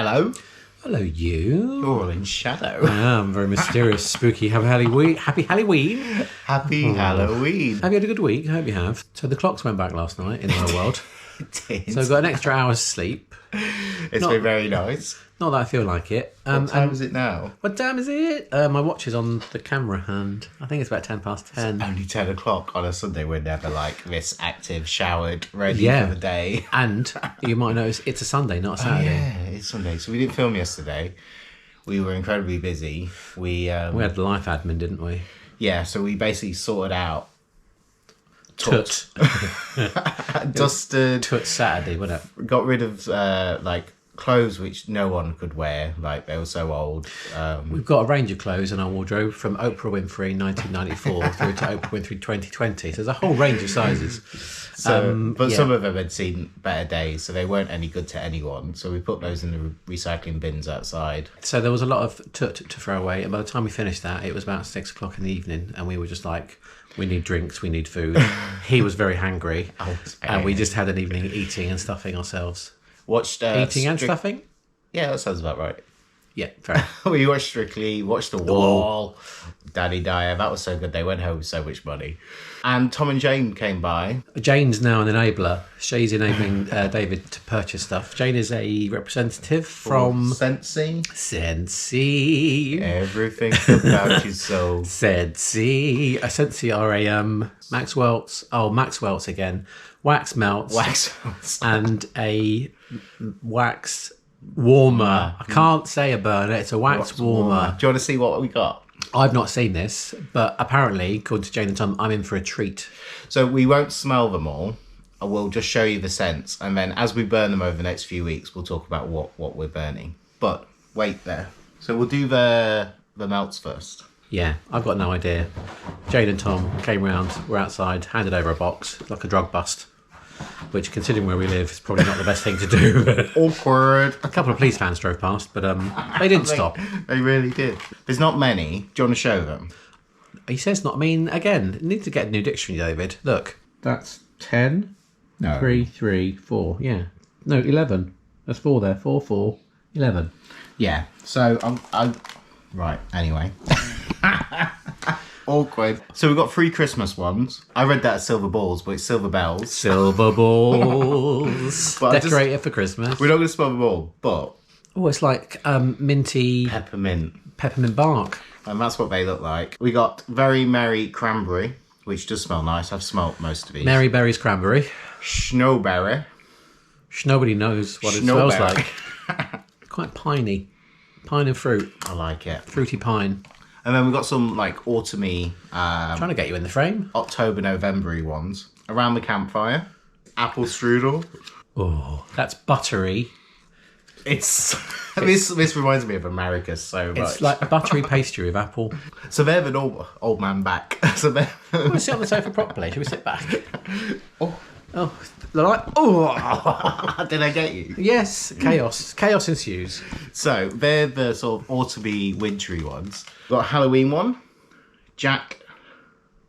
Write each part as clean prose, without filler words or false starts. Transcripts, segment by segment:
Hello. Hello, you. You're all in shadow. I am very mysterious, spooky. Happy Halloween. Happy Halloween. Happy Halloween. Have you had a good week? I hope you have. So the clocks went back last night in the whole world. It did. So I've got an extra hour's sleep. It's been very nice. Not that I feel like it. What time is it now? What time is it? My watch is on the camera hand. I think it's about 10 past 10. Only 10 o'clock on a Sunday. We're never like this active, showered, ready Yeah. for the day. And you might notice it's a Sunday, not a Saturday. Yeah, it's Sunday. So we didn't film yesterday. We were incredibly busy. We had the life admin, didn't we? Yeah, so we basically sorted out Tut. dusted, Tut Saturday, wasn't it? got rid of like clothes which no one could wear, like they were so old. We've got a range of clothes in our wardrobe from Oprah Winfrey 1994 through to Oprah Winfrey 2020. So there's a whole range of sizes. But some of them had seen better days, so they weren't any good to anyone. So we put those in the recycling bins outside. So there was a lot of tut to throw away. And by the time we finished that, it was about 6 o'clock in the evening. And we were just like, we need drinks, we need food. He was very hangry. And we just had an evening eating and stuffing ourselves. Watched Eating and stuffing? Yeah, that sounds about right. Yeah, fair. We watched Strictly, watched The Wall, Daddy Dyer. That was so good. They went home with so much money. And Tom and Jane came by. Jane's now an enabler. She's enabling David to purchase stuff. Jane is a representative from Scentsy. Scentsy. Everything about you so. Scentsy. Scentsy are a Max Welts. Oh, Max Welts again. Wax melts. And a wax warmer. I can't say a burner. It's a wax warmer. Do you want to see what we got? I've not seen this, but apparently, according to Jane and Tom, I'm in for a treat. So we won't smell them all. I will just show you the scents, and then as we burn them over the next few weeks, we'll talk about what we're burning. But wait there. So we'll do the melts first. Yeah, I've got no idea. Jane and Tom came round, were outside, handed over a box, like a drug bust, which, considering where we live, is probably not the best thing to do. Awkward. A couple of police vans drove past, but they didn't stop. They really did. There's not many. Do you want to show them? He says not. I mean, again, need to get a new dictionary, David. Look. That's 10. No. 3, 3, 4. Yeah. No, 11. There's 4 there. 4, 4, 11. Yeah. So I'm right. Anyway. Awkward. So we've got 3 Christmas ones. I read that as silver balls, but it's silver bells. Silver balls. But Decorated for Christmas. We're not going to spell them all, but Oh, it's like minty peppermint bark. And that's what they look like. We got Very Merry Cranberry, which does smell nice. I've smelt most of these. Mary Berry's cranberry. Snowberry. Nobody knows what it smells like. Quite piney. Pine and fruit. I like it. Fruity pine. And then we've got some like autumny, Trying to get you in the frame. October, November-y ones. Around the Campfire. Apple strudel. Oh, that's buttery. It's this reminds me of America so much. It's like a buttery pastry with apple. So they're an old man back. So they're Want to sit on the sofa properly? Shall we sit back? oh, They're like, oh. did I get you? Yes, chaos. Chaos ensues. So they're the sort of autumny, wintry ones. Got a Halloween one. Jack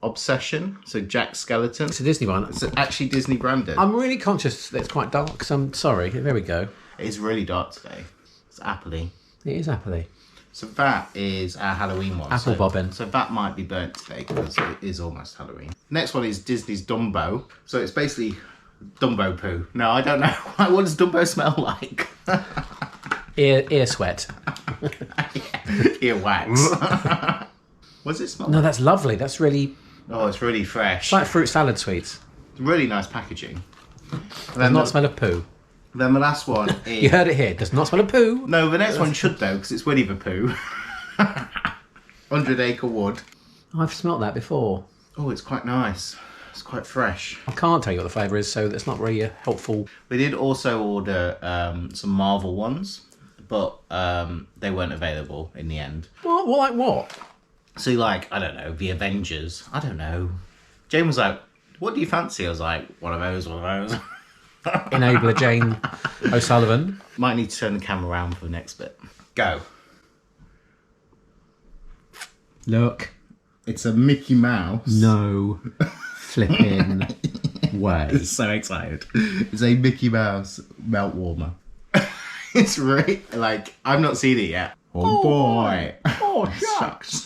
Obsession. So Jack Skeleton. It's a Disney one. It's actually Disney branded. I'm really conscious that it's quite dark, so I'm sorry. There we go. It's really dark today. It's appley. It is appley. So that is our Halloween one. Apple bobbin. So that might be burnt today because it is almost Halloween. Next one is Disney's Dumbo. So it's basically Dumbo poo. No, I don't know. What does Dumbo smell like? Ear sweat. Earwax. What does it smell No, like? that's lovely. That's really... Oh, it's really fresh. It's like fruit salad sweets. Really nice packaging. Does not smell of poo. Then the last one is... You heard it here. Does not smell of poo. No, the next one should though, because it's Winnie the Pooh. 100 Acre Wood. I've smelt that before. Oh, it's quite nice. It's quite fresh. I can't tell you what the flavour is, so that's not really helpful. We did also order some Marvel ones, but they weren't available in the end. What? Like what? So, like, I don't know, the Avengers. I don't know. Jane was like, what do you fancy? I was like, one of those. Enabler Jane O'Sullivan. Might need to turn the camera around for the next bit. Go. Look. It's a Mickey Mouse. No flipping way. So excited. It's a Mickey Mouse melt warmer. It's really, like, I've not seen it yet. Oh boy. Oh, shucks.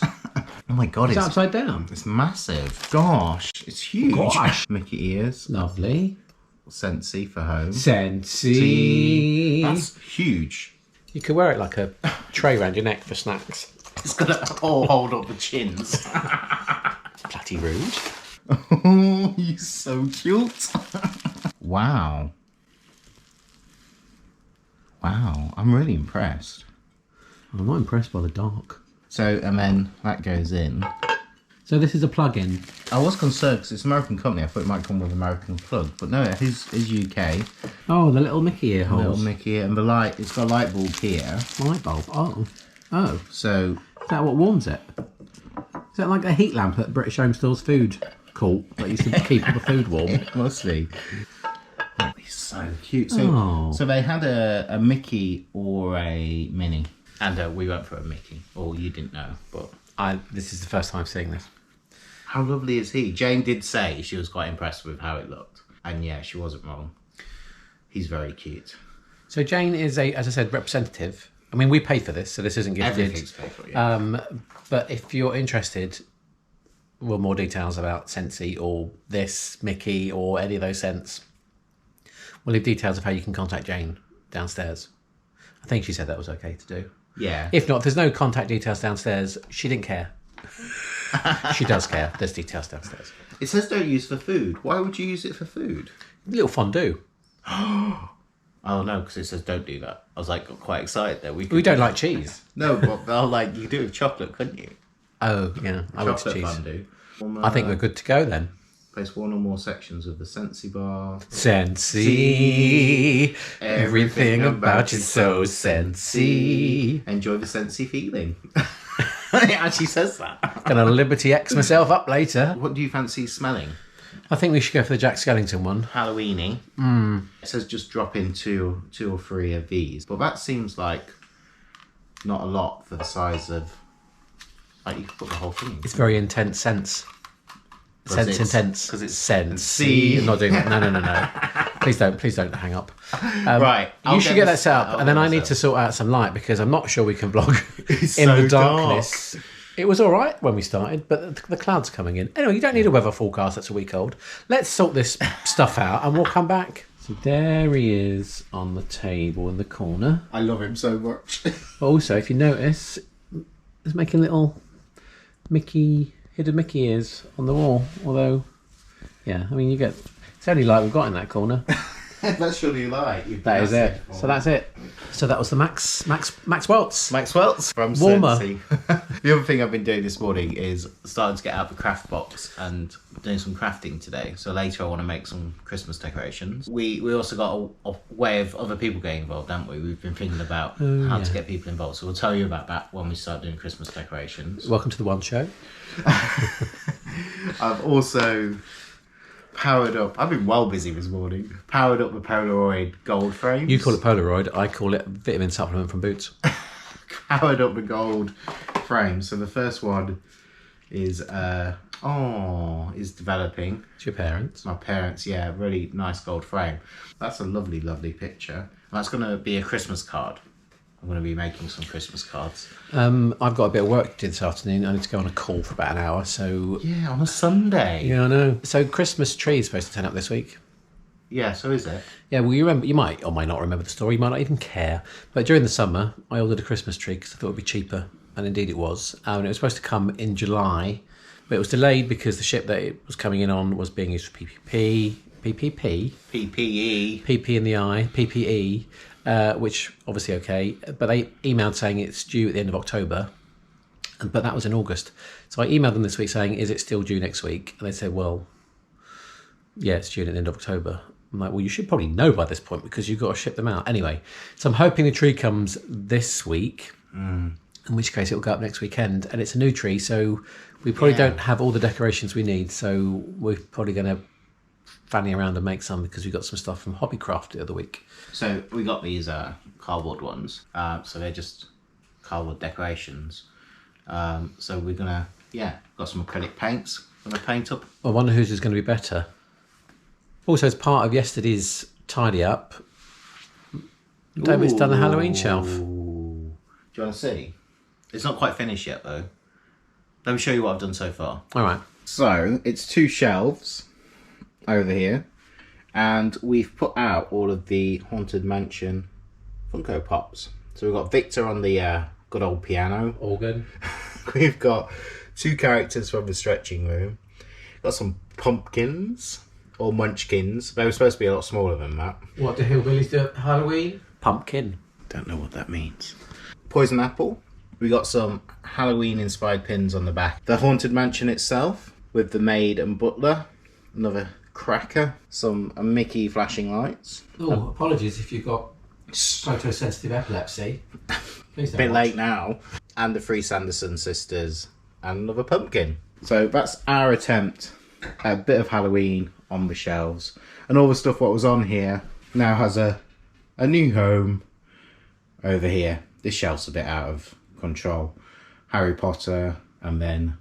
Oh my god, It's upside down. It's massive. Gosh, it's huge. Gosh. Mickey ears. Lovely. Scentsy for home. Scentsy. That's huge. You could wear it like a tray around your neck for snacks. It's gonna all hold up the chins. Bloody rude. Oh, you're so cute. Wow. Wow, I'm really impressed. I'm not impressed by the dark. So, and then that goes in. So this is a plug-in. I was concerned because it's an American company. I thought it might come with an American plug, but no, it is UK. Oh, the little Mickey ear holes. Little Mickey, and the light. It's got a light bulb here. Light bulb. Oh. Oh. So Is that what warms it? Is that like a heat lamp at British Home Stores food court that used to keep all the food warm? mostly. Oh, he's so cute. So, so they had a Mickey or a Minnie, and we went for a Mickey. Or you didn't know, but This is the first time seeing this. how lovely is he? Jane did say she was quite impressed with how it looked, and yeah, she wasn't wrong. He's very cute. So Jane is as I said, representative. I mean, we paid for this, so this isn't gifted. Everything's paid for, yeah. But if you're interested, well, more details about Scentsy or this Mickey or any of those scents, we'll leave details of how you can contact Jane downstairs. I think she said that was okay to do. Yeah. If not, if there's no contact details downstairs, she didn't care. She does care. There's details downstairs. It says don't use for food. Why would you use it for food? Little fondue. Oh no, because it says don't do that. I was like quite excited there. We don't like cheese. No, but like you could do it with chocolate, couldn't you? Oh, yeah. I like Chocolate cheese. fondue. I think we're good to go then. Place one or more sections of the Scentsy bar. Scentsy. Everything about you so Scentsy. Enjoy the Scentsy feeling. It actually says that. Gonna Liberty X myself up later. What do you fancy smelling? I think we should go for the Jack Skellington one. Halloweeny. It says just drop in two or three of these. But that seems like not a lot for the size of... Like you could put the whole thing in. It's very intense scents. Sense intense. Because it's Scentsy. I'm not doing that. No. Please don't hang up. Right. You should get that set up, and then I need to sort out some light because I'm not sure we can vlog It's in so the darkness. dark. It was all right when we started, but the clouds coming in. Anyway, you don't need a weather forecast that's a week old. Let's sort this stuff out, and we'll come back. So there he is on the table in the corner. I love him so much. Also, if you notice, he's making little hidden Mickey ears on the wall. Although, yeah, I mean, it's only light we've got in that corner. That's surely light. That is it. So that's it. So that was the Max Welts. Max Welts from Warmer. Scentsy. The other thing I've been doing this morning is starting to get out the craft box and doing some crafting today. So later I want to make some Christmas decorations. We also got a way of other people getting involved, haven't we? We've been thinking about how to get people involved. So we'll tell you about that when we start doing Christmas decorations. Welcome to the One Show. I've also powered up. I've been well busy this morning. Powered up the Polaroid gold frames. You call it Polaroid. I call it vitamin supplement from Boots. Powered up the gold frames. So the first one is developing. It's your parents. My parents, yeah, really nice gold frame. That's a lovely, lovely picture. And that's going to be a Christmas card. I'm going to be making some Christmas cards. I've got a bit of work to do this afternoon. I need to go on a call for about an hour. So Yeah, on a Sunday. yeah, I know. So Christmas tree is supposed to turn up this week. Yeah, so is it? Yeah, well, you might or might not remember the story. You might not even care. But during the summer, I ordered a Christmas tree because I thought it would be cheaper, and indeed it was. And it was supposed to come in July, but it was delayed because the ship that it was coming in on was being used for PPE, PP in the eye, PPE, which obviously okay. But they emailed saying it's due at the end of October, but that was in August. So I emailed them this week saying, is it still due next week? And they said, well, yeah, it's due at the end of October. I'm like, well, you should probably know by this point because you've got to ship them out. Anyway, so I'm hoping the tree comes this week, in which case it'll go up next weekend. And it's a new tree, so we probably don't have all the decorations we need. So we're probably going to fanny around and make some because we got some stuff from Hobbycraft the other week. So we got these cardboard ones. So they're just cardboard decorations. So we're going to, got some acrylic paints. Going to paint up. I wonder whose is going to be better. Also, as part of yesterday's tidy up, David's done a Halloween shelf. Do you want to see? It's not quite finished yet, though. Let me show you what I've done so far. All right. So, it's 2 shelves over here. And we've put out all of the Haunted Mansion Funko Pops. So we've got Victor on the good old piano. Organ. We've got 2 characters from the stretching room. Got some pumpkins, or munchkins. They were supposed to be a lot smaller than that. What do hillbillies do at Halloween? Pumpkin. Don't know what that means. Poison apple. We got some Halloween-inspired pins on the back. The Haunted Mansion itself, with the maid and butler. Another cracker. Some Mickey flashing lights. Oh, apologies if you've got photosensitive epilepsy. Please A bit late now. And the 3 Sanderson sisters. And another pumpkin. So that's our attempt at a bit of Halloween on the shelves. And all the stuff what was on here now has a new home over here. This shelf's a bit out of control. Harry Potter and then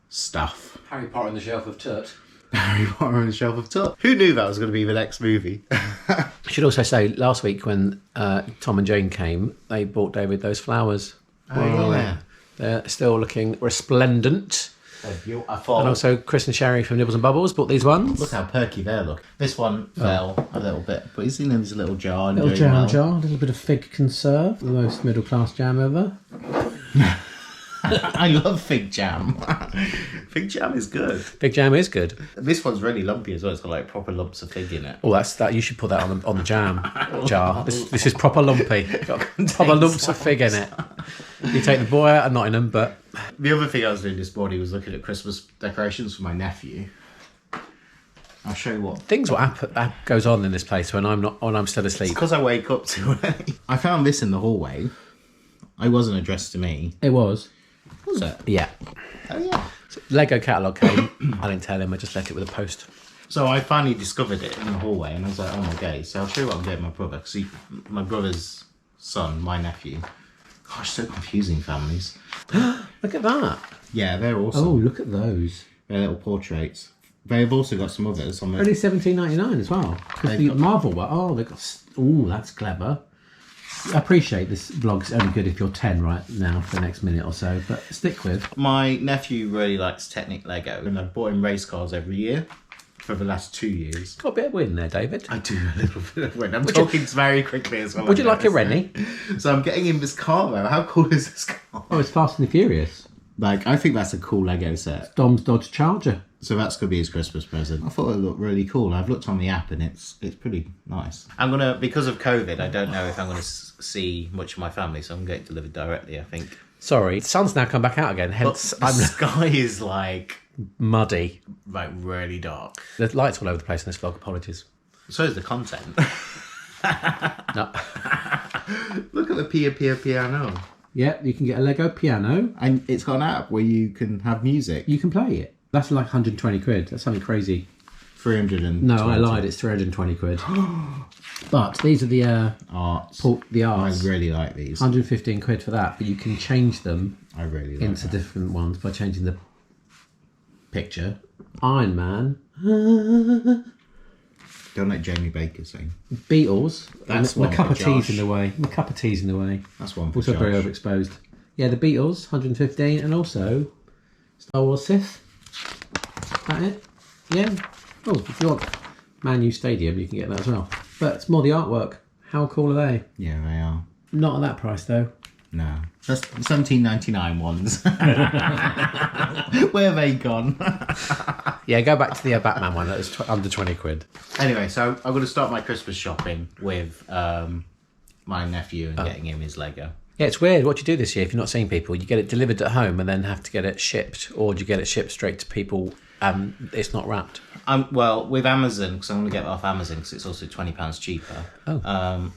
stuff. Harry Potter on the shelf of Tut. Harry Potter on the shelf of Tut. Who knew that was going to be the next movie? I should also say, last week when Tom and Jane came, they bought David those flowers. Oh, yeah. They're still looking resplendent. And also Chris and Sherry from Nibbles and Bubbles bought these ones. Look how perky they look. This one fell a little bit, but he's in his little jar. Little jam jar, a little bit of fig conserve, the most middle class jam ever. I love fig jam. Fig jam is good. Fig jam is good. This one's really lumpy as well. It's got like proper lumps of fig in it. Oh, that's that. You should put that on the jam jar. This is proper lumpy. Got proper lumps of fig in it. You take the boy out of Nottingham, but the other thing I was doing this morning was looking at Christmas decorations for my nephew. I'll show you what things what goes on in this place when I'm still asleep. It's because I wake up too early. I found this in the hallway. It wasn't addressed to me. It was. Was it? Yeah. Oh yeah. So Lego catalogue came. I didn't tell him. I just left it with a post. So I finally discovered it in the hallway, and I was like, "Oh my god!" So I'll show you what I'm getting my brother. Because my brother's son, my nephew. Gosh, so confusing families. Look at that. Yeah, they're awesome. Oh, look at those. They're little portraits. They've also got some others on the. Only $17.99 as well. Because the Marvel one. Oh, they've got. Oh, that's clever. I appreciate this vlog's only good if you're 10 right now for the next minute or so, but stick with. My nephew really likes Technic Lego, and I've bought him race cars every year for the last 2 years. Got a bit of win there, David. I do a little bit of win. I'm talking very quickly as well. Would you like a Rennie? So I'm getting him this car though. How cool is this car? Oh, it's Fast and the Furious. Like, I think that's a cool Lego set. Dom's Dodge Charger. So that's going to be his Christmas present. I thought it looked really cool. I've looked on the app and it's pretty nice. I'm going to, because of COVID, I don't know if I'm going to see much of my family, so I'm getting delivered directly, I think. Sorry, the sun's now come back out again, hence the sky is like muddy. Like really dark. The lights all over the place in this vlog, apologies. So is the content. No. Look at the Pia piano. Yeah, you can get a Lego piano. And it's got an app where you can have music. You can play it. That's like 120 quid. That's something crazy. 300 No, I lied. It's 320 quid. But these are the arts. The arts. I really like these. 115 quid for that. But you can change them I really like into that. different ones by changing the picture. Iron Man. Don't let Jamie Baker sing. Beatles. That's my one cup for of tea's Josh. in the way. My cup of tea's in the way. That's one for Also Josh. very overexposed. Yeah, the Beatles, 115, and also Star Wars Sith. Is that it? Yeah. Oh, if you want Man U Stadium, you can get that as well. But it's more the artwork. How cool are they? Yeah, they are. Not at that price though. No. That's $17.99 ones. Where have they gone? Yeah, go back to the Batman one. That was under 20 quid. Anyway, so I'm going to start my Christmas shopping with my nephew and getting him his Lego. Yeah, it's weird. What do you do this year if you're not seeing people? You get it delivered at home and then have to get it shipped, or do you get it shipped straight to people and it's not wrapped? Well, with Amazon, because I'm going to get it off Amazon because it's also £20 cheaper. Oh.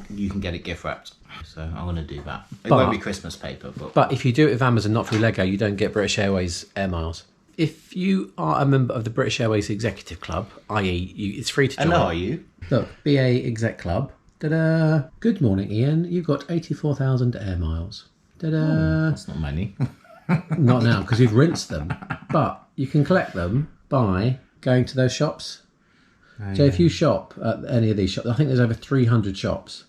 You can get it gift wrapped. So I'm going to do that. It But- won't be Christmas paper, but But if you do it with Amazon, not through Lego, you don't get British Airways air miles. If you are a member of the British Airways Executive Club, i.e. it's free to join. and are you? Look, BA Exec Club. Ta-da! Good morning, Ian. You've got 84,000 air miles. Ta-da! That's not many. Not now, because we've rinsed them. But you can collect them by going to those shops. So if you shop at any of these shops, I think there's over 300 shops.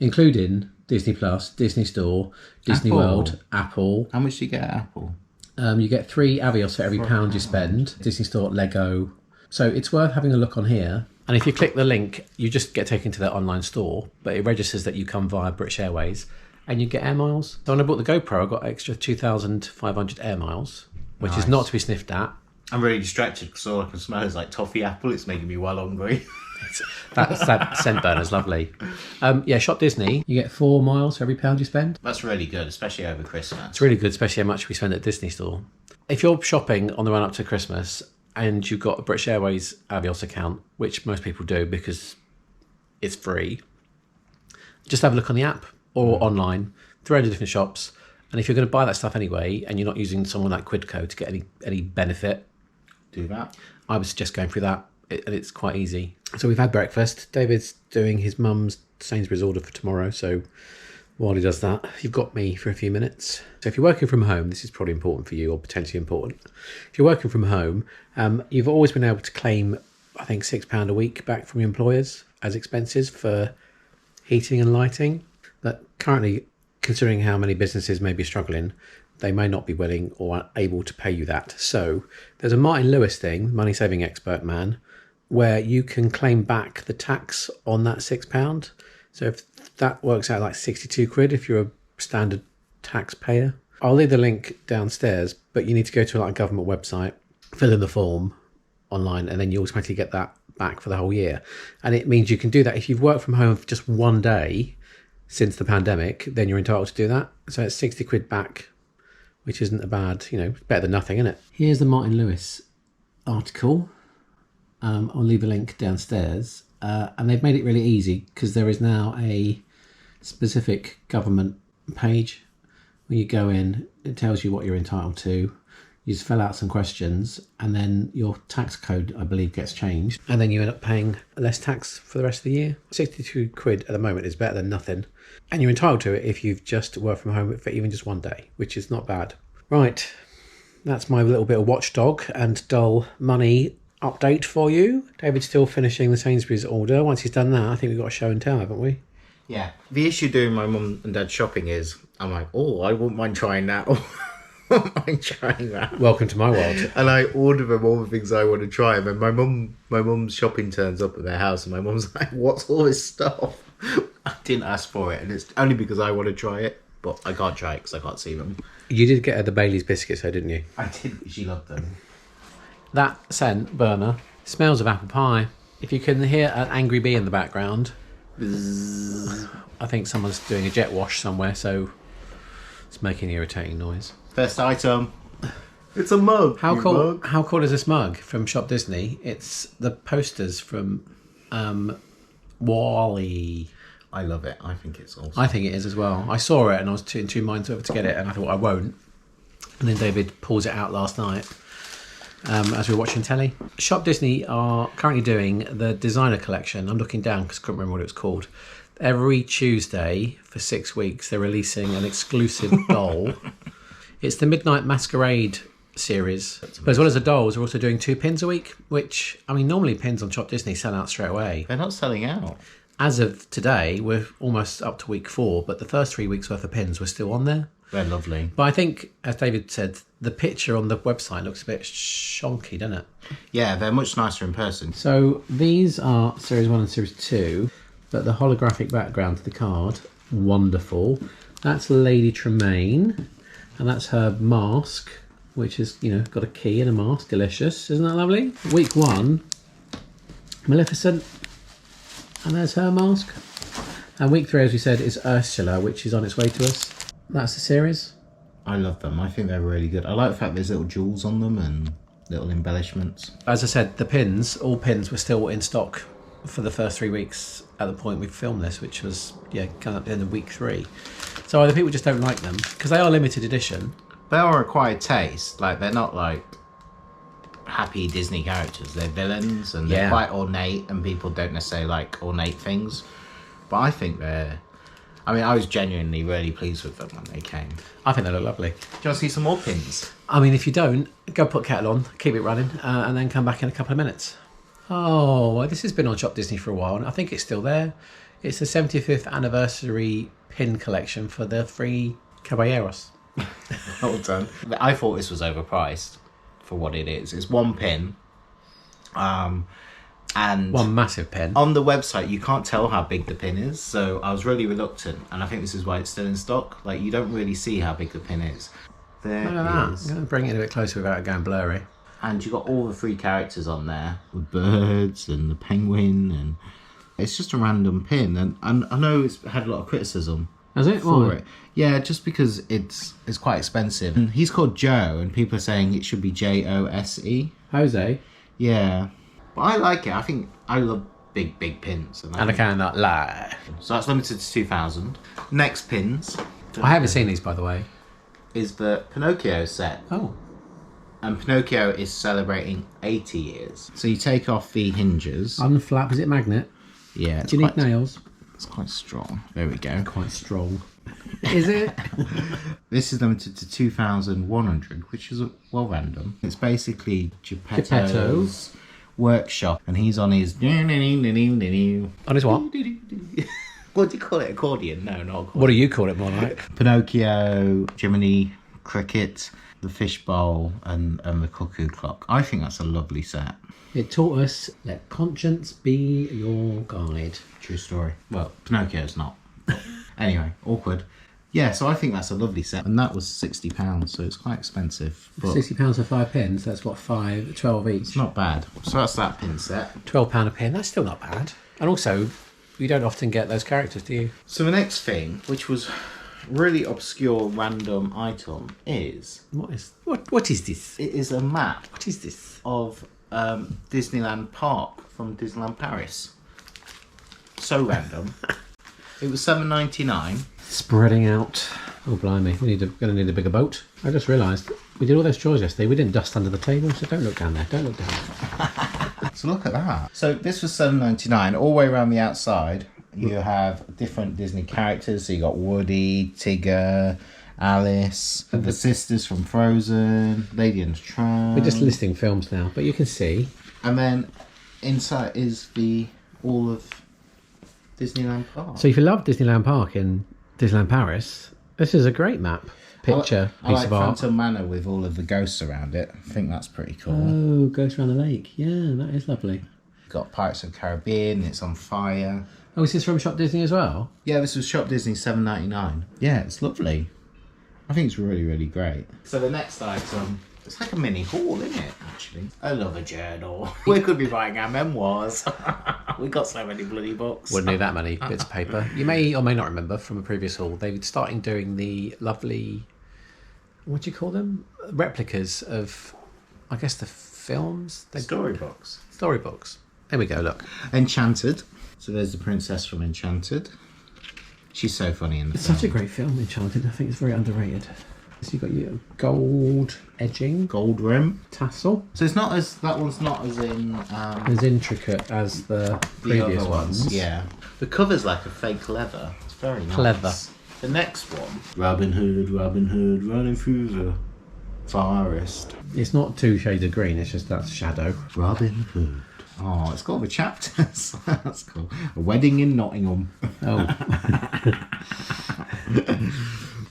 including Disney Plus, Disney Store, Disney Apple. World, Apple. How much do you get at Apple? You get 3 Avios for every £1 you spend. Disney Store, Lego. So it's worth having a look on here. And if you click the link, you just get taken to their online store, but it registers that you come via British Airways and you get air miles. So when I bought the GoPro, I got extra 2,500 air miles, which is not to be sniffed at. I'm really distracted because all I can smell is like toffee apple. It's making me well hungry. That scent burner's lovely. Shop Disney. You get 4 miles for every £1 you spend. That's really good, especially over Christmas. It's really good, especially how much we spend at Disney Store. If you're shopping on the run up to Christmas and you've got a British Airways Avios account, which most people do because it's free, just have a look on the app or online, 300 different shops. And if you're going to buy that stuff anyway and you're not using someone like Quidco to get any benefit, Do that. I would suggest going through that. And it's quite easy. So we've had breakfast. David's doing his mum's Sainsbury's order for tomorrow. So while he does that, you've got me for a few minutes. So if you're working from home, this is probably important for you, or potentially important. If you're working from home, you've always been able to claim, I think, £6 a week back from your employers as expenses for heating and lighting. But currently, considering how many businesses may be struggling, they may not be willing or able to pay you that. So there's a Martin Lewis thing, money saving expert man, where you can claim back the tax on that £6. So if that works out like 62 quid if you're a standard taxpayer. I'll leave the link downstairs, but you need to go to like a government website, fill in the form online, and then you automatically get that back for the whole year. And it means you can do that if you've worked from home for just one day since the pandemic, then you're entitled to do that. So it's 60 quid back, which isn't a bad, better than nothing, isn't it? Here's the Martin Lewis article. I'll leave a link downstairs. And they've made it really easy because there is now a specific government page where you go in, it tells you what you're entitled to. You just fill out some questions and then your tax code, I believe, gets changed. And then you end up paying less tax for the rest of the year. 62 quid at the moment is better than nothing. And you're entitled to it if you've just worked from home for even just one day, which is not bad. Right, that's my little bit of watchdog and dull money update for you. David's still finishing the Sainsbury's order. Once he's done that, I think we've got a show and tell, haven't we? Yeah. The issue doing my mum and dad shopping is I'm like, I wouldn't mind trying that. I wouldn't mind trying that. Welcome to my world. And I order them all the things I want to try. And then my mum's shopping turns up at their house and my mum's like, what's all this stuff? I didn't ask for it. And it's only because I want to try it. But I can't try it because I can't see them. You did get her the Bailey's biscuits though, didn't you? I did. She loved them. That scent burner smells of apple pie. If you can hear an angry bee in the background, I think someone's doing a jet wash somewhere, so it's making an irritating noise. First item. It's a mug. How cool is this mug from Shop Disney? It's the posters from Wall-E. I love it. I think it's awesome. I think it is as well. I saw it and I was in two minds whether to get it, and I thought I won't. And then David pulls it out last night as we were watching telly. Shop Disney are currently doing the designer collection. I'm looking down because I couldn't remember what it was called. Every Tuesday for 6 weeks, they're releasing an exclusive doll. It's the Midnight Masquerade series. But as well as the dolls, we're also doing 2 pins a week, which, I mean, normally pins on Shop Disney sell out straight away. They're not selling out. As of today, we're almost up to week 4, but the first 3 weeks worth of pins were still on there. They're lovely. But I think, as David said, the picture on the website looks a bit shonky, doesn't it? Yeah, they're much nicer in person. So these are Series 1 and Series 2, but the holographic background to the card, wonderful. That's Lady Tremaine, and that's her mask, which has, got a key and a mask. Delicious. Isn't that lovely? Week 1, Maleficent, and there's her mask. And week 3, as we said, is Ursula, which is on its way to us. That's the series. I love them. I think they're really good. I like the fact there's little jewels on them and little embellishments. As I said, all pins were still in stock for the first 3 weeks at the point we filmed this, which was, kind of at the end of week 3. So either people just don't like them, because they are limited edition. They are acquired taste. Like, they're not like happy Disney characters. They're villains and they're quite ornate, and people don't necessarily like ornate things. But I think I was genuinely really pleased with them when they came. I think they look lovely. Do you want to see some more pins? I mean, if you don't, go put kettle on, keep it running, and then come back in a couple of minutes. Oh, well, this has been on Shop Disney for a while, and I think it's still there. It's the 75th anniversary pin collection for the 3 Caballeros. Well done. I thought this was overpriced for what it is. It's one pin. And one massive pin. On the website, you can't tell how big the pin is, so I was really reluctant, and I think this is why it's still in stock. Like, you don't really see how big the pin is. There I'm is. going to bring it a bit closer without it going blurry. And you got all the 3 characters on there, with birds and the penguin, and it's just a random pin. And I know it's had a lot of criticism. Has it? For Why? it. Yeah, just because it's quite expensive. And he's called Joe, and people are saying it should be Jose. Jose. Yeah. But I like it. I think I love big pins. And I cannot lie. So that's limited to 2,000. Next pins I haven't seen these, by the way. is the Pinocchio set. Oh. And Pinocchio is celebrating 80 years. So you take off the hinges. Unflap. Is it magnet? Yeah. Do you need nails? It's quite strong. There we go. Quite strong. Is it? This is limited to 2,100, which is well random. It's basically Geppetto's workshop, and he's on his... On his what? What do you call it? Accordion? No, not accordion. What do you call it more like? Pinocchio, Jiminy Cricket, the fishbowl, and the cuckoo clock. I think that's a lovely set. It taught us, let conscience be your guide. True story. Well, Pinocchio's not. Anyway, awkward. Yeah, so I think that's a lovely set. And that was £60, so it's quite expensive. But £60 for 5 pins, that's what, 12 each? it's not bad. So that's that pin set. £12 a pin, that's still not bad. And also, you don't often get those characters, do you? So the next thing, which was really obscure random item, is... What is this? It is a map What is this? of Disneyland Park from Disneyland Paris. So random. It was $7.99. Spreading out. Oh, blimey, we're going to need a bigger boat. I just realised, we did all those chores yesterday. We didn't dust under the table, so don't look down there. Don't look down there. So look at that. So this was $7.99. All the way around the outside, you have different Disney characters. So you got Woody, Tigger, Alice, the sisters from Frozen, Lady and the Tramp. We're just listing films now, but you can see. And then inside is all of Disneyland Park. So if you love Disneyland Park in Disneyland Paris, this is a great map. Picture, I piece like of art. Phantom Manor with all of the ghosts around it. I think that's pretty cool. Oh, Ghost Around the Lake. Yeah, that is lovely. Got Pirates of the Caribbean. It's on fire. Oh, is this from Shop Disney as well? Yeah, this was Shop Disney $7.99. Yeah, it's lovely. I think it's really, really great. So the next item, it's like a mini haul, isn't it, actually? I love a journal. We could be writing our memoirs. We got so many bloody books. Wouldn't need that many bits of paper. You may or may not remember from a previous haul, they were starting doing the lovely, what do you call them? Replicas of, I guess, the films? Storybooks. Storybooks. There we go, look. Enchanted. So there's the princess from Enchanted. She's so funny in the It's film. such a great film, Enchanted. I think it's very underrated. So you've got your gold edging, Gold rim. tassel. So it's not as, that one's not as in As intricate as the previous other ones. Yeah. The cover's like a fake leather. It's very nice. Leather. The next one. Robin Hood, running through the forest. It's not 2 shades of green, it's just that shadow. Robin Hood. Oh, it's got all the chapters. That's cool. A wedding in Nottingham. Oh,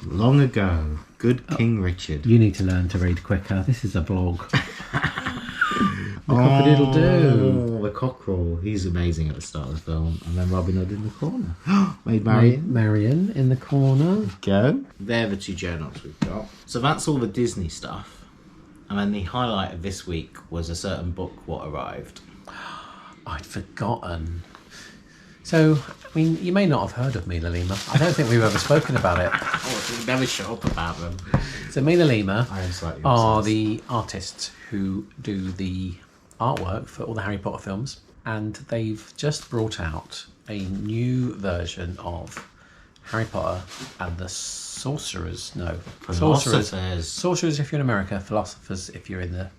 Long ago, good King Richard. you need to learn to read quicker. This is a vlog. Cock-a-doodle-doo. Oh, the cockerel. He's amazing at the start of the film. And then Robin Hood in the corner. Maid Marian. Marion in the corner. Go. They're the 2 journals we've got. So that's all the Disney stuff. And then the highlight of this week was a certain book what arrived. I'd forgotten. So, I mean, you may not have heard of Mila Lima. I don't think we've ever spoken about it. Oh, we never shut up about them. So Mila Lima I am slightly are obsessed. the artists who do the artwork for all the Harry Potter films. And they've just brought out a new version of Harry Potter and the Sorcerers. No. Philosophers. Sorcerers if you're in America, philosophers if you're in the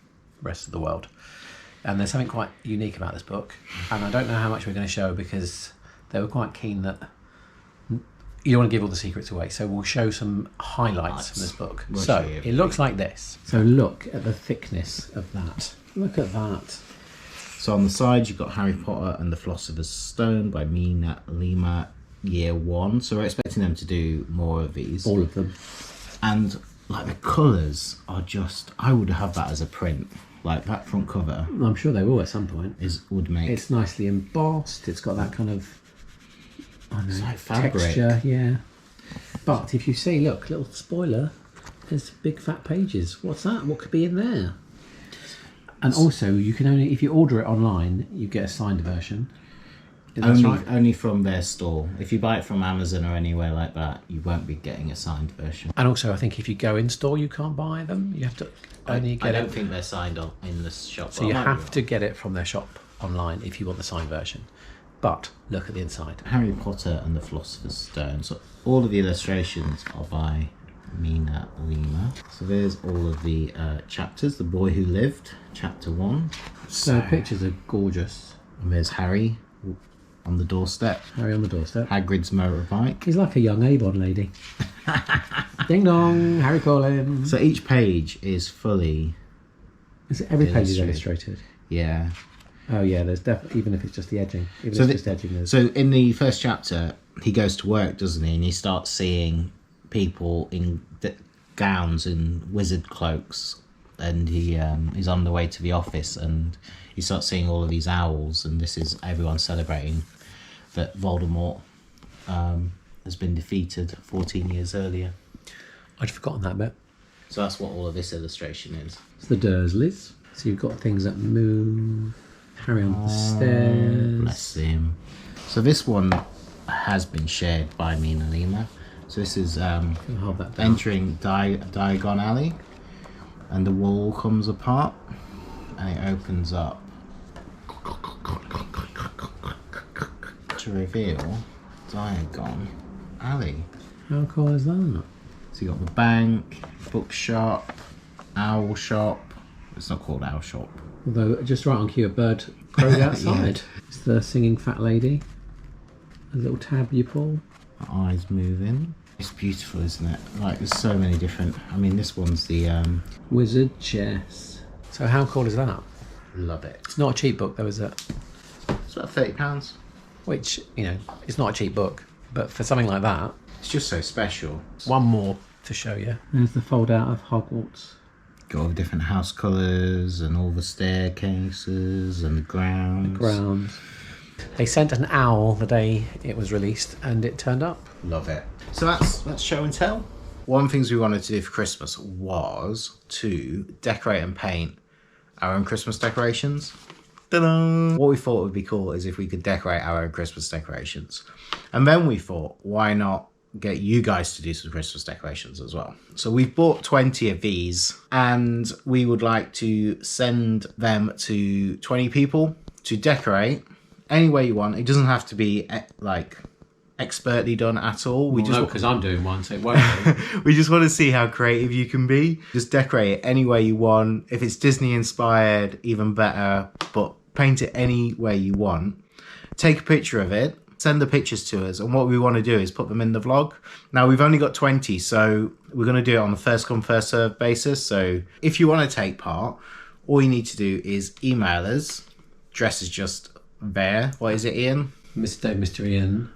rest of the world. And there's something quite unique about this book. And I don't know how much we're going to show because they were quite keen that you don't want to give all the secrets away. So we'll show some highlights from this book. We'll So show you it looks like this. So look at the thickness of that. Look at that. So on the side, you've got Harry Potter and the Philosopher's Stone by Mina Lima, Year 1. So we're expecting them to do more of these. All of them. And like the colours are just, I would have that as a print. Like that front cover I'm sure they will at some point. would make. It's nicely embossed. It's got that kind of It's like fabric. texture, yeah. But if you see, look, little spoiler, there's big fat pages. What's that? What could be in there? And also, you can only, if you order it online, you get a signed version. Is that right? Only from their store. If you buy it from Amazon or anywhere like that, you won't be getting a signed version. And also, I think if you go in store, you can't buy them. You have to only get I it. don't think they're signed on in the shop. So you have to get it from their shop online if you want the signed version. But look at the inside. Harry Potter and the Philosopher's Stone. So all of the illustrations are by Mina Lima. So there's all of the chapters. The Boy Who Lived, chapter 1. So the pictures are gorgeous. And there's Harry on the doorstep. Harry on the doorstep. Hagrid's motorbike. He's like a young Avon lady. Ding dong, Harry calling. So each page is fully... Is it every page is illustrated. illustrated? Yeah. Oh yeah, there's definitely, even if it's just the edging. Even So if it's just edging, there's... So in the first chapter, he goes to work, doesn't he? And he starts seeing people in gowns and wizard cloaks. And he's on the way to the office and he starts seeing all of these owls. And this is everyone celebrating that Voldemort has been defeated 14 years earlier. I'd forgotten that bit. So that's what all of this illustration is. It's the Dursleys. So you've got things that move. Harry on the stairs. Bless him. So this one has been shared by Mina Lima. So this is Hold that down. entering Diagon Alley, and the wall comes apart, and it opens up to reveal Diagon Alley. How cool is that? So you got the bank, bookshop, owl shop. It's not called owl shop. Although, just right on cue, a bird crowed outside. It's the singing fat lady. A little tab you pull. Her eyes moving. It's beautiful, isn't it? Like, there's so many different... I mean, this one's the... Wizard chess. So how cool is that? Love it. It's not a cheap book though, is it? It's about £30. Which, you know, it's not a cheap book. But for something like that... It's just so special. One more to show you. There's the fold out of Hogwarts. Got all the different house colours and all the staircases and the grounds. Grounds. They sent an owl the day it was released and it turned up. Love it. So that's show and tell. One of the things we wanted to do for Christmas was to decorate and paint our own Christmas decorations. Ta-da! What we thought would be cool is if we could decorate our own Christmas decorations. And then we thought, why not get you guys to do some Christmas decorations as well? So we've bought 20 of these and we would like to send them to 20 people to decorate any way you want. It doesn't have to be like expertly done at all. because I'm doing one, so it won't be. We just want to see how creative you can be. Just decorate it any way you want. If it's Disney inspired, even better, but paint it any way you want. Take a picture of it, send the pictures to us, and what we want to do is put them in the vlog. Now, we've only got 20, so we're going to do it on a first come, first serve basis. So if you want to take part, all you need to do is email us. Address is just there. What is it, Ian? Mr. Ian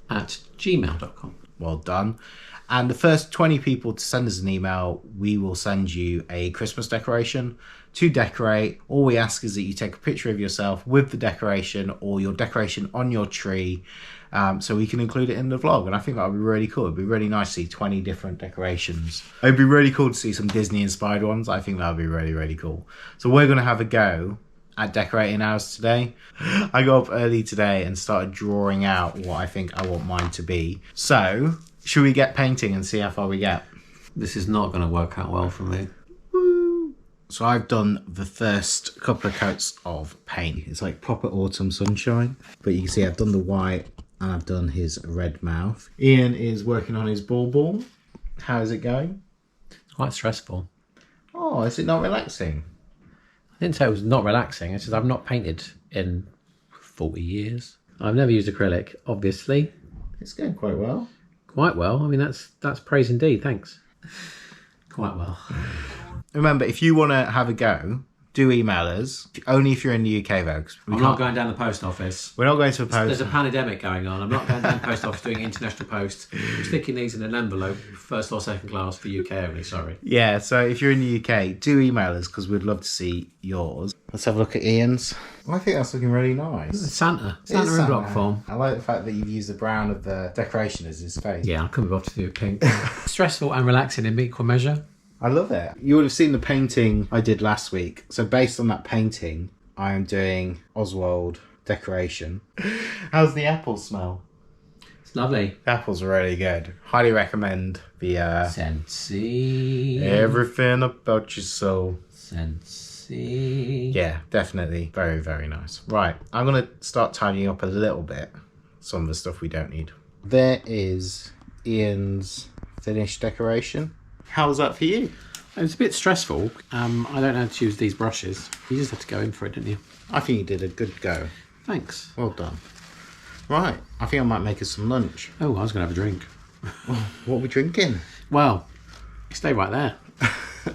at gmail.com. Well done. And the first 20 people to send us an email, we will send you a Christmas decoration to decorate. All we ask is that you take a picture of yourself with the decoration or your decoration on your tree, so we can include it in the vlog. And I think that would be really cool. It'd be really nice to see 20 different decorations. It'd be really cool to see some Disney inspired ones. I think that would be really, really cool. So we're going to have a go at decorating ours today. I got up early today and started drawing out what I think I want mine to be. So, should we get painting and see how far we get? This is not going to work out well for me. So I've done the first couple of coats of paint. It's like proper autumn sunshine. But you can see I've done the white and I've done his red mouth. Ian is working on his ball. How is it going? It's quite stressful. Oh, is it not relaxing? I didn't say it was not relaxing. It's just I've not painted in 40 years. I've never used acrylic, obviously. It's going quite well. Quite well. I mean, that's praise indeed. Thanks. Quite well. Remember, if you want to have a go, do email us. Only if you're in the UK, though. I'm not going down the post office. We're not going to a post. There's a pandemic going on. I'm not going down the post office doing international post. I'm sticking these in an envelope, first or second class for UK only, sorry. Yeah, so if you're in the UK, do email us because we'd love to see yours. Let's have a look at Ian's. I think that's looking really nice. Santa It is in block form. I like the fact that you've used the brown of the decoration as his face. Yeah, I couldn't be bothered to do pink. Stressful and relaxing in equal measure. I love it. You would have seen the painting I did last week. So based on that painting, I am doing Oswald decoration. How's the apple smell? It's lovely. The apples are really good. Highly recommend the Scentsy. Everything About Your Soul. Scentsy. Yeah, definitely. Very, very nice. Right, I'm going to start tidying up a little bit. Some of the stuff we don't need. There is Ian's finished decoration. How was that for you? It was a bit stressful. I don't know how to use these brushes. You just had to go in for it, didn't you? I think you did a good go. Thanks. Well done. Right, I think I might make us some lunch. Oh, I was going to have a drink. What are we drinking? Well, stay right there.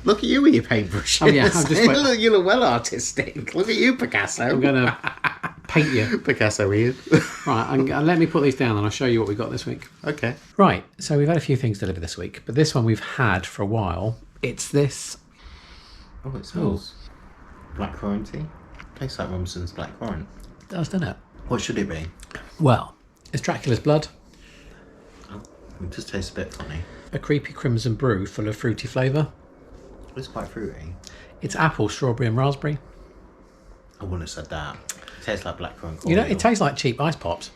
Look at you with your paintbrushes. Oh, yeah, I'm just you look well artistic. Look at you, Picasso. I'm going to paint you. Picasso, Ian. Right, let me put these down and I'll show you what we got this week. Okay. Right, so we've had a few things delivered this week, but this one we've had for a while. It's this. Oh, it smells. Blackcurrant tea. Tastes like Rumson's blackcurrant. It does, doesn't it? What should it be? Well, it's Dracula's blood, Oh, it just tastes a bit funny. a creepy crimson brew full of fruity flavour. It's quite fruity. It's apple, strawberry and raspberry. I wouldn't have said that. It tastes like blackcurrant. You know, it tastes like cheap ice pops.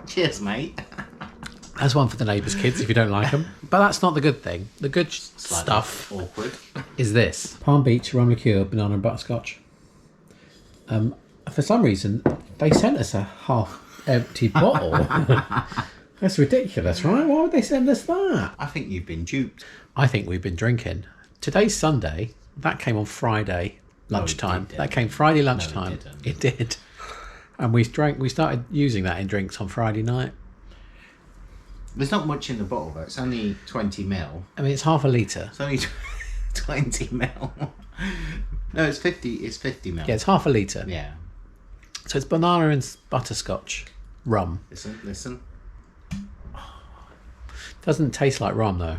Cheers, mate. That's one for the neighbours' kids if you don't like them. But that's not the good thing. The good stuff Awkward. is this. Palm Beach rum liqueur, banana and butterscotch. For some reason, they sent us a half-empty bottle. That's ridiculous, right? Why would they send us that? I think you've been duped. I think we've been drinking. Today's Sunday. That came on Friday lunchtime. didn't. That came Friday lunchtime. didn't. It did. And we started using that in drinks on Friday night. There's not much in the bottle, though. It's only 20 mil. I mean, it's half a litre. It's only 20 mil. No, it's 50. It's 50 mil. Yeah, it's half a litre. Yeah. So it's banana and butterscotch rum. Listen. Doesn't taste like rum, though.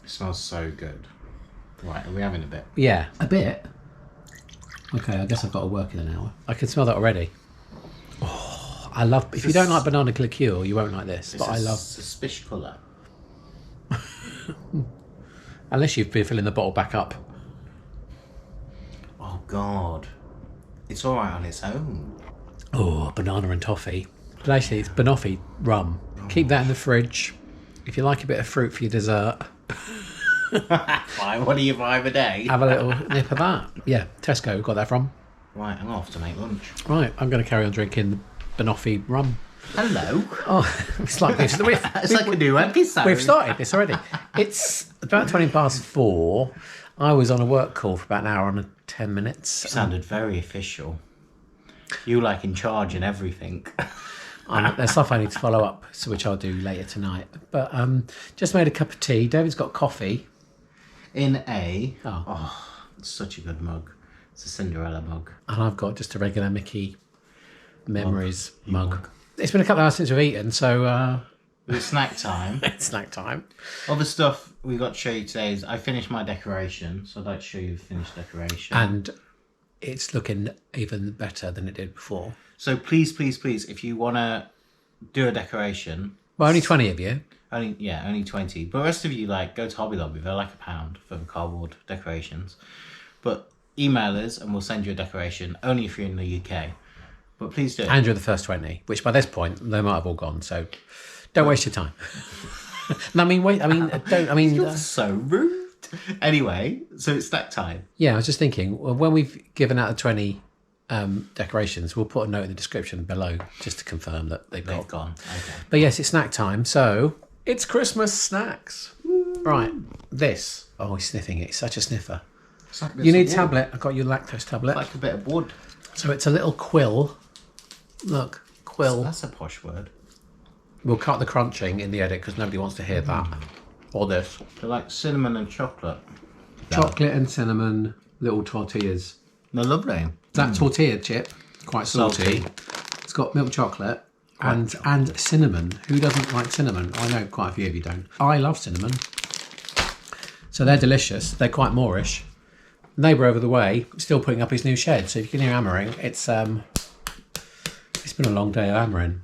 It smells so good. Right, are we having a bit? Yeah. A bit? Okay, I guess I've got to work in an hour. I can smell that already. Oh, I love... If you don't like banana liqueur, you won't like this. But I love... Suspicious colour. Unless you've been filling the bottle back up. Oh, God. It's all right on its own. Oh, banana and toffee. But actually, it's banoffee rum. Keep that in the fridge. If you like a bit of fruit for your dessert, Fine, what do you buy a day? have a little nip of that. Yeah, Tesco got that from. Right, I'm off to make lunch. Right, I'm going to carry on drinking banoffee rum. Hello. Oh, it's like this. It's like a new episode. We've started this already. It's about 4:20. I was on a work call for about an hour and 10 minutes. Sounded very official. You like in charge and everything. There's stuff I need to follow up, so which I'll do later tonight. But just made a cup of tea. David's got coffee. In a... Oh. it's such a good mug. It's a Cinderella mug. And I've got just a regular Mickey Memories mug. It's been a couple of hours since we've eaten, so... It was snack time. it's snack time. Other stuff we got to show you today is I finished my decoration, so I'd like to show you the finished decoration. And it's looking even better than it did before. So please, if you want to do a decoration... Well, only 20 of you. Only 20. But the rest of you, go to Hobby Lobby. They're like £1 for the cardboard decorations. But email us and we'll send you a decoration, only if you're in the UK. But please do. And you're the first 20, which by this point, they might have all gone, so don't waste your time. You're so rude. Anyway, so it's snack time. Yeah, I was just thinking, when we've given out the 20 decorations, we'll put a note in the description below just to confirm that they've Gone. Okay. But yes, it's snack time, so it's Christmas snacks. Right, this. Oh, he's sniffing it. He's such a sniffer. You need a tablet. I've got your lactose tablet. Like a bit of wood. So it's a little quill. Look, quill. That's a posh word. We'll cut the crunching in the edit because nobody wants to hear that. Or this. They're like cinnamon and chocolate. Chocolate and cinnamon little tortillas. They're lovely. That tortilla chip, quite salty. It's got milk chocolate and cinnamon. Who doesn't like cinnamon? I know quite a few of you don't. I love cinnamon. So they're delicious. They're quite Moorish. Neighbour over the way still putting up his new shed. So if you can hear hammering, it's been a long day of hammering.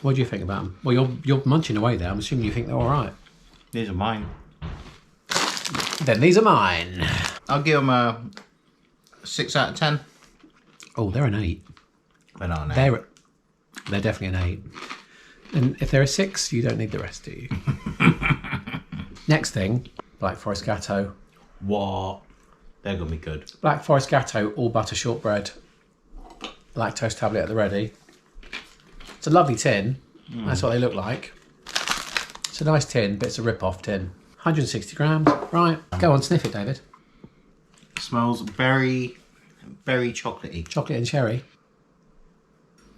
What do you think about them? Well, you're munching away there. I'm assuming you think they're all right. These are mine. Then these are mine. I'll give them a 6 out of 10. Oh, they're an 8. They're not an 8. They're definitely an 8. And if they're a 6, you don't need the rest, do you? Next thing, Black Forest Gatto. What? They're going to be good. Black Forest Gatto, all butter shortbread. Lactose tablet at the ready. It's a lovely tin. That's what they look like. It's a nice tin, but it's a rip-off tin. 160 grams. Right, go on, sniff it, David. Smells very, very chocolatey. Chocolate and cherry.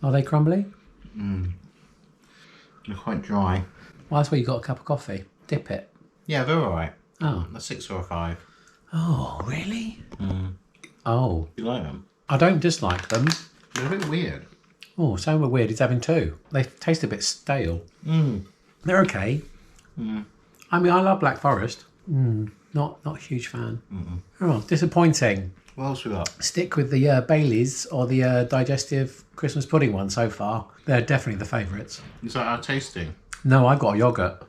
Are they crumbly? They're quite dry. Well, that's where you got a cup of coffee. Dip it. Yeah, they're all right. Oh. A 6 or a 5. Oh, really? Oh. You like them? I don't dislike them. They're a bit weird. Oh, so weird. He's having 2. They taste a bit stale. They're okay. I mean, I love Black Forest. Not a huge fan. Oh, disappointing. What else we got? Stick with the Baileys or the digestive Christmas pudding one so far. They're definitely the favourites. Is that our tasting? No, I got a yoghurt.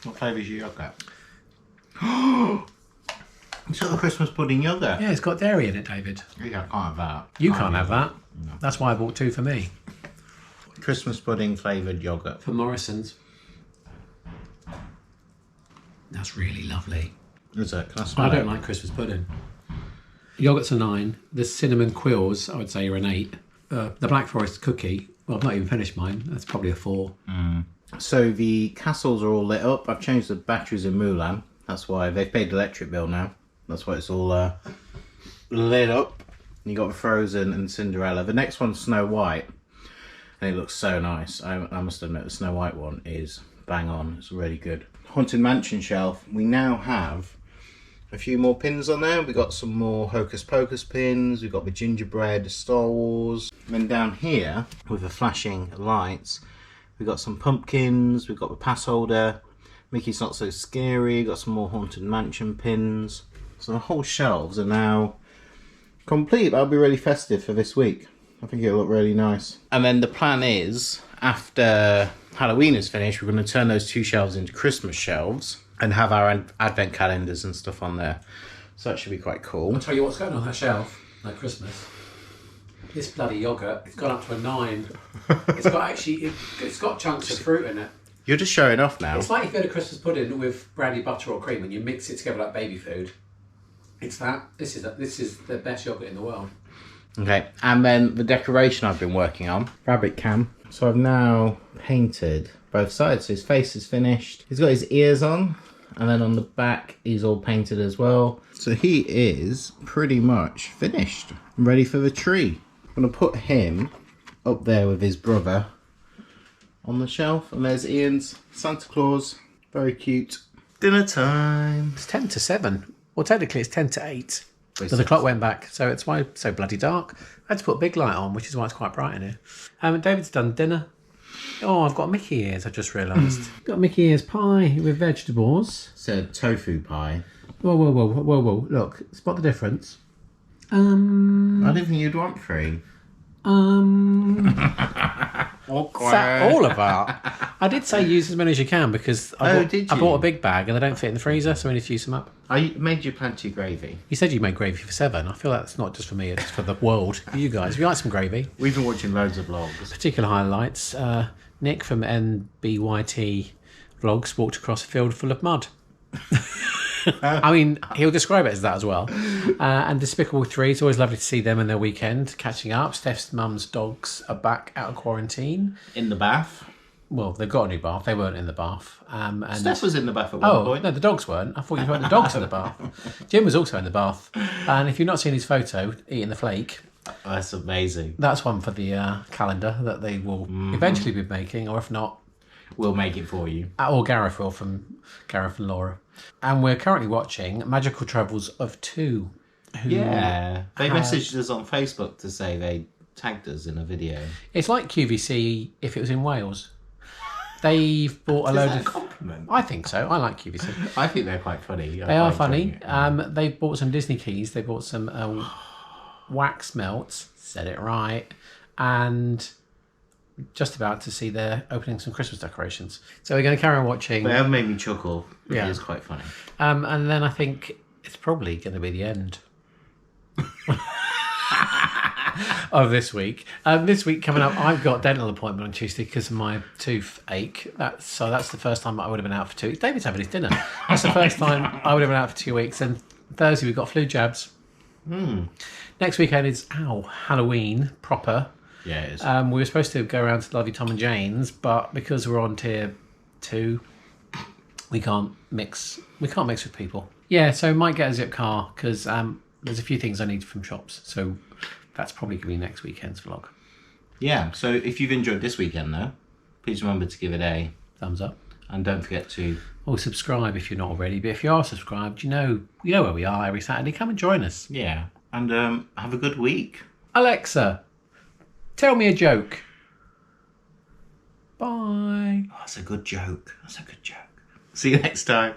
What flavour is your yoghurt? It's got the Christmas pudding yoghurt. Yeah, it's got dairy in it, David. Yeah, I can't have that. You can't have that. No. That's why I bought 2 for me. Christmas pudding flavoured yoghurt. For Morrison's. That's really lovely. Is it? Can I smell I don't like Christmas pudding. Yogurt's a 9. The cinnamon quills, I would say, are an 8. The Black Forest cookie, well, I've not even finished mine. That's probably a 4. So the castles are all lit up. I've changed the batteries in Mulan. That's why they've paid the electric bill now. That's why it's all lit up. You got Frozen and Cinderella. The next one's Snow White, and it looks so nice. I must admit, the Snow White one is bang on. It's really good. Haunted Mansion shelf. We now have a few more pins on there. We got some more Hocus Pocus pins. We've got the gingerbread, Star Wars. And then down here with the flashing lights, we've got some pumpkins. We've got the pass holder. Mickey's Not So Scary. Got some more Haunted Mansion pins. So the whole shelves are now complete. That'll be really festive for this week. I think it'll look really nice. And then the plan is, after Halloween is finished, we're going to turn those 2 shelves into Christmas shelves and have our advent calendars and stuff on there. So that should be quite cool. I'll tell you what's going on that shelf at Christmas. This bloody yoghurt, it's gone up to a 9. It's got chunks of fruit in it. You're just showing off now. It's like if you had a Christmas pudding with brandy butter or cream and you mix it together like baby food. It's that. This is the best yogurt in the world. Okay, and then the decoration I've been working on, Rabbit Cam. So I've now painted both sides. So his face is finished. He's got his ears on, and then on the back he's all painted as well. So he is pretty much finished, ready for the tree. I'm gonna put him up there with his brother on the shelf, and there's Ian's Santa Claus. Very cute. Dinner time. It's 10 to 7. Well, technically it's 10 to 8. But the clock went back, so it's why it's so bloody dark. I had to put a big light on, which is why it's quite bright in here. David's done dinner. Oh, I've got Mickey ears, I just realised. Got Mickey ears pie with vegetables. Said tofu pie. Whoa. Look, spot the difference. I didn't think you'd want 3. What's that all about? I did say use as many as you can because I bought a big bag and they don't fit in the freezer, so we need to use them up. I made you plenty of gravy. You said you made gravy for 7. I feel that's not just for me, it's for the world. You guys, if you like some gravy. We've been watching loads of vlogs. Particular highlights. Nick from NBYT Vlogs walked across a field full of mud. I mean, he'll describe it as that as well. And Despicable 3, it's always lovely to see them in their weekend, catching up. Steph's mum's dogs are back out of quarantine. In the bath. Well, they've got a new bath. They weren't in the bath. And Steph was in the bath at one point. No, the dogs weren't. I thought you put the dogs in the bath. Jim was also in the bath. And if you've not seen his photo, eating the flake... That's amazing. That's one for the calendar that they will eventually be making, or if not... We'll make it for you. Or Gareth will, from Gareth and Laura. And we're currently watching Magical Travels of Two. Yeah. They messaged us on Facebook to say they tagged us in a video. It's like QVC if it was in Wales. They've bought a load of... compliment? I think so. I like QVC. I think they're quite funny. They are funny. They bought some Disney keys. They bought some wax melts. Said it right. And just about to see they're opening some Christmas decorations. So we're going to carry on watching. They have made me chuckle. Yeah. It is quite funny. And then I think it's probably going to be the end of this week. This week coming up, I've got a dental appointment on Tuesday because of my toothache. That's the first time I would have been out for 2 weeks. David's having his dinner. That's the first time I would have been out for 2 weeks. And Thursday we've got flu jabs. Next weekend is Halloween proper. Yeah, it is. We were supposed to go around to Lovely Tom and Jane's, but because we're on tier 2, we can't mix with people. Yeah, so might get a zip car because there's a few things I need from shops. So that's probably going to be next weekend's vlog. Yeah, so if you've enjoyed this weekend though, please remember to give it a thumbs up. And don't forget to subscribe if you're not already. But if you are subscribed, you know where we are every Saturday. Come and join us. Yeah. And have a good week. Alexa, tell me a joke. Bye. Oh, that's a good joke. See you next time.